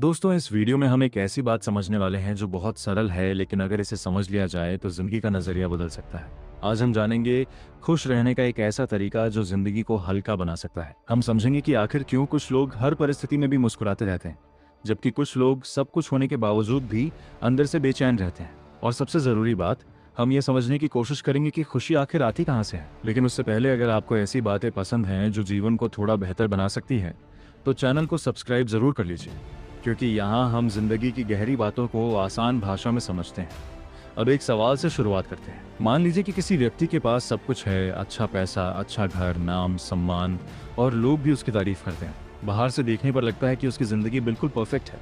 दोस्तों, इस वीडियो में हम एक ऐसी बात समझने वाले हैं जो बहुत सरल है, लेकिन अगर इसे समझ लिया जाए तो जिंदगी का नजरिया बदल सकता है। आज हम जानेंगे खुश रहने का एक ऐसा तरीका जो जिंदगी को हल्का बना सकता है। हम समझेंगे कि आखिर क्यों कुछ लोग हर परिस्थिति में भी मुस्कुराते रहते हैं, जबकि कुछ लोग सब कुछ होने के बावजूद भी अंदर से बेचैन रहते हैं। और सबसे जरूरी बात, हम ये समझने की कोशिश करेंगे कि खुशी आखिर आती कहाँ से है। लेकिन उससे पहले, अगर आपको ऐसी बातें पसंद हैं जो जीवन को थोड़ा बेहतर बना सकती है, तो चैनल को सब्सक्राइब जरूर कर लीजिए, क्योंकि यहाँ हम जिंदगी की गहरी बातों को आसान भाषा में समझते हैं। अब एक सवाल से शुरुआत करते हैं। मान लीजिए कि किसी व्यक्ति के पास सब कुछ है, अच्छा पैसा, अच्छा घर, नाम, सम्मान, और लोग भी उसकी तारीफ करते हैं। बाहर से देखने पर लगता है कि उसकी जिंदगी बिल्कुल परफेक्ट है,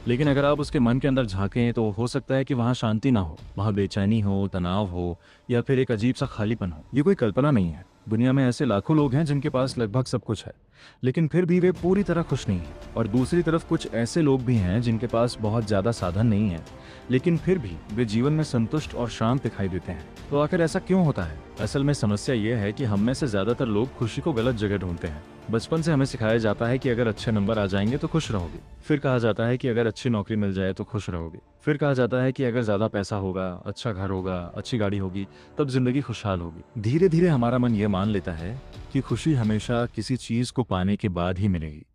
लेकिन अगर आप उसके मन के अंदर झांकें तो हो सकता है कि वहाँ शांति ना हो, वहाँ बेचैनी हो, तनाव हो, या फिर एक अजीब सा खालीपन हो। ये कोई कल्पना नहीं है। दुनिया में ऐसे लाखों लोग हैं जिनके पास लगभग सब कुछ है, लेकिन फिर भी वे पूरी तरह खुश नहीं हैं। और दूसरी तरफ कुछ ऐसे लोग भी हैं जिनके पास बहुत ज्यादा साधन नहीं है, लेकिन फिर भी वे जीवन में संतुष्ट और शांत दिखाई देते हैं। तो आखिर ऐसा क्यों होता है? असल में समस्या ये है कि हम में से ज्यादातर लोग खुशी को गलत जगह ढूंढते हैं। बचपन से हमें सिखाया जाता है कि अगर अच्छे नंबर आ जाएंगे तो खुश रहोगे। फिर कहा जाता है कि अगर अच्छी नौकरी मिल जाए तो खुश रहोगे। फिर कहा जाता है कि अगर ज्यादा पैसा होगा, अच्छा घर होगा, अच्छी गाड़ी होगी, तब जिंदगी खुशहाल होगी। धीरे धीरे हमारा मन ये मान लेता है कि खुशी हमेशा किसी चीज को पाने के बाद ही मिलेगी।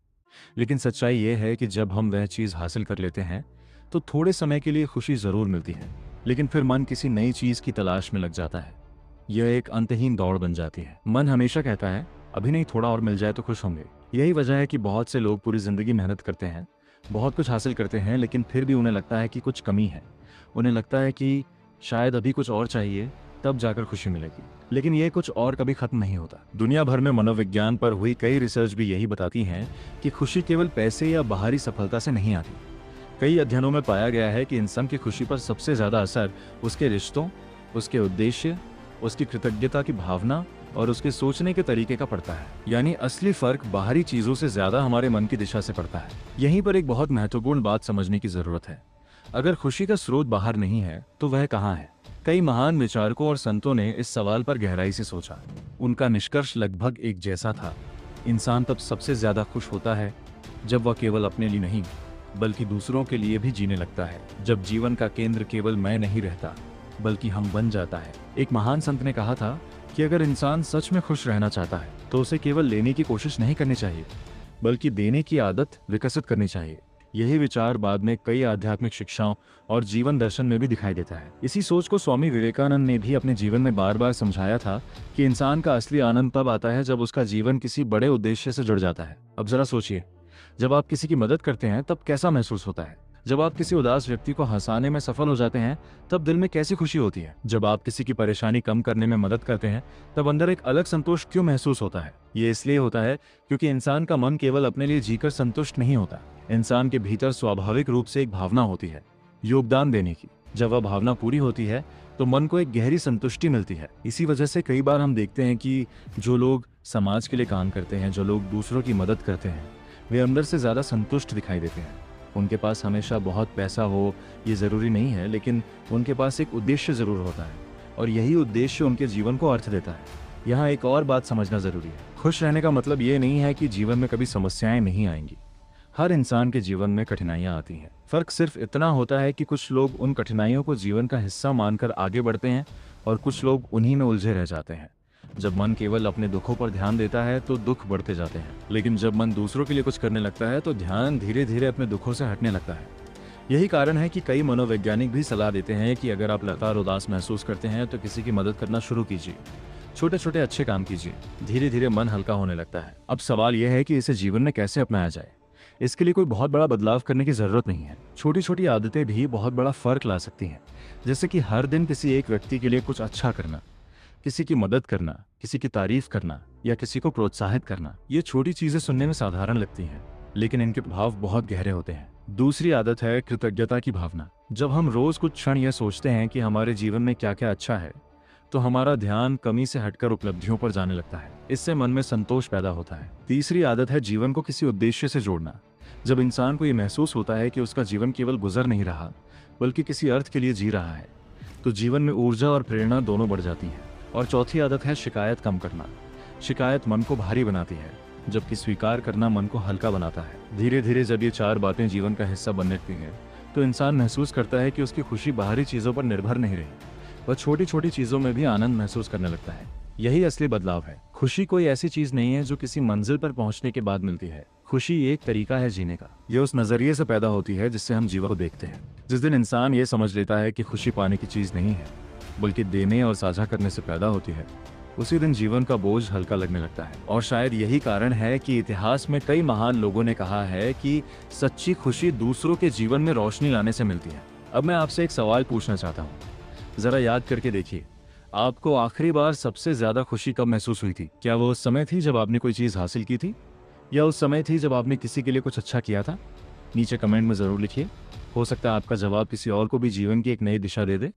लेकिन सच्चाई ये है कि जब हम वह चीज हासिल कर लेते हैं तो थोड़े समय के लिए खुशी जरूर मिलती है, लेकिन फिर मन किसी नई चीज की तलाश में लग जाता है। यह एक अंतहीन दौड़ बन जाती है। मन हमेशा कहता है, अभी नहीं, थोड़ा और मिल जाए तो खुश होंगे। यही वजह है कि बहुत से लोग पूरी जिंदगी मेहनत करते हैं, बहुत कुछ हासिल करते हैं, लेकिन फिर भी उन्हें लगता है कि कुछ कमी है। उन्हें लगता है कि शायद अभी कुछ और चाहिए, तब जाकर खुशी मिलेगी। लेकिन यह कुछ और कभी खत्म नहीं होता। दुनिया भर में मनोविज्ञान पर हुई कई रिसर्च भी यही बताती हैं कि खुशी केवल पैसे या बाहरी सफलता से नहीं आती। कई अध्ययनों में पाया गया है कि इंसान की खुशी पर सबसे ज्यादा असर उसके रिश्तों, उसके उद्देश्य, उसकी कृतज्ञता की भावना और उसके सोचने के तरीके का पड़ता है। यानी असली फर्क बाहरी चीजों से ज्यादा हमारे मन की दिशा से पड़ता है। यहीं पर एक बहुत महत्वपूर्ण बात समझने की जरूरत है। अगर खुशी का स्रोत बाहर नहीं है तो वह कहाँ है? कई महान विचारकों और संतों ने इस सवाल पर गहराई से सोचा। उनका निष्कर्ष लगभग एक जैसा था। इंसान तब सबसे ज्यादा खुश होता है जब वह केवल अपने लिए नहीं, बल्कि दूसरों के लिए भी जीने लगता है। जब जीवन का केंद्र केवल मैं नहीं रहता, बल्कि हम बन जाता है। एक महान संत ने कहा था कि अगर इंसान सच में खुश रहना चाहता है तो उसे केवल लेने की कोशिश नहीं करनी चाहिए, बल्कि देने की आदत विकसित करनी चाहिए। यही विचार बाद में कई आध्यात्मिक शिक्षाओं और जीवन दर्शन में भी दिखाई देता है। इसी सोच को स्वामी विवेकानंद ने भी अपने जीवन में बार बार समझाया था कि इंसान का असली आनंद तब आता है जब उसका जीवन किसी बड़े उद्देश्य से जुड़ जाता है। अब जरा सोचिए, जब आप किसी की मदद करते हैं तब कैसा महसूस होता है? जब आप किसी उदास व्यक्ति को हंसाने में सफल हो जाते हैं तब दिल में कैसी खुशी होती है? जब आप किसी की परेशानी कम करने में मदद करते हैं तब अंदर एक अलग संतोष क्यों महसूस होता है? ये इसलिए होता है क्योंकि इंसान का मन केवल अपने लिए जीकर संतुष्ट नहीं होता। इंसान के भीतर स्वाभाविक रूप से एक भावना होती है, योगदान देने की। जब वह भावना पूरी होती है तो मन को एक गहरी संतुष्टि मिलती है। इसी वजह से कई बार हम देखते हैं कि जो लोग समाज के लिए काम करते हैं, जो लोग दूसरों की मदद करते हैं, वे अंदर से ज्यादा संतुष्ट दिखाई देते हैं। उनके पास हमेशा बहुत पैसा हो ये जरूरी नहीं है, लेकिन उनके पास एक उद्देश्य जरूर होता है, और यही उद्देश्य उनके जीवन को अर्थ देता है। यहाँ एक और बात समझना जरूरी है। खुश रहने का मतलब ये नहीं है कि जीवन में कभी समस्याएं नहीं आएंगी। हर इंसान के जीवन में कठिनाइयां आती हैं। फर्क सिर्फ इतना होता है कि कुछ लोग उन कठिनाइयों को जीवन का हिस्सा मानकर आगे बढ़ते हैं और कुछ लोग उन्हीं में उलझे रह जाते हैं। जब मन केवल अपने दुखों पर ध्यान देता है तो दुख बढ़ते जाते हैं, लेकिन जब मन दूसरों के लिए कुछ करने लगता है तो ध्यान धीरे धीरे अपने दुखों से हटने लगता है। यही कारण है कि कई मनोवैज्ञानिक भी सलाह देते हैं कि अगर आप लगातार उदास महसूस करते हैं तो किसी की मदद करना शुरू कीजिए। छोटे छोटे अच्छे काम कीजिए, धीरे धीरे मन हल्का होने लगता है। अब सवाल यह है कि इसे जीवन में कैसे अपनाया जाए। इसके लिए कोई बहुत बड़ा बदलाव करने की जरूरत नहीं है। छोटी छोटी आदतें भी बहुत बड़ा फर्क ला सकती हैं। जैसे कि हर दिन किसी एक व्यक्ति के लिए कुछ अच्छा करना, किसी की मदद करना, किसी की तारीफ करना, या किसी को प्रोत्साहित करना। ये छोटी चीजें सुनने में साधारण लगती हैं, लेकिन इनके प्रभाव बहुत गहरे होते हैं। दूसरी आदत है कृतज्ञता की भावना। जब हम रोज कुछ क्षण यह सोचते हैं कि हमारे जीवन में क्या क्या अच्छा है, तो हमारा ध्यान कमी से हटकर उपलब्धियों पर जाने लगता है। इससे मन में संतोष पैदा होता है। तीसरी आदत है जीवन को किसी उद्देश्य से जोड़ना। जब इंसान को यह महसूस होता है कि उसका जीवन केवल गुजर नहीं रहा, बल्कि किसी अर्थ के लिए जी रहा है, तो जीवन में ऊर्जा और प्रेरणा दोनों बढ़ जाती है। और चौथी आदत है शिकायत कम करना। शिकायत मन को भारी बनाती है। जबकि स्वीकार करना मन को हल्का बनाता है। धीरे धीरे जब ये 4 बातें जीवन का हिस्सा बनने लगती हैं, तो इंसान महसूस करता है कि उसकी खुशी बाहरी चीज़ों पर निर्भर नहीं रही, वह छोटी छोटी चीज़ों में भी आनंद महसूस करने लगता है। यही असली बदलाव है। खुशी कोई ऐसी चीज़ नहीं है जो किसी मंजिल पर पहुंचने के बाद मिलती है। खुशी एक तरीका है जीने का। ये उस नज़रिए से पैदा होती है जिससे हम जीवन को देखते हैं। जिस दिन इंसान ये समझ लेता है कि खुशी पाने की चीज़ नहीं है, बल्कि देने और साझा करने से पैदा होती है, उसी दिन जीवन का बोझ हल्का लगने लगता है। और शायद यही कारण है कि इतिहास में कई महान लोगों ने कहा है कि सच्ची खुशी दूसरों के जीवन में रोशनी लाने से मिलती है। अब मैं आपसे एक सवाल पूछना चाहता हूँ, जरा याद करके देखिए, आपको आखिरी बार सबसे ज्यादा खुशी कब महसूस हुई थी? क्या वो उस समय थी जब आपने कोई चीज हासिल की थी, या उस समय थी जब आपने किसी के लिए कुछ अच्छा किया था? नीचे कमेंट में जरूर लिखिए। हो सकता है आपका जवाब किसी और को भी जीवन की एक नई दिशा दे दे।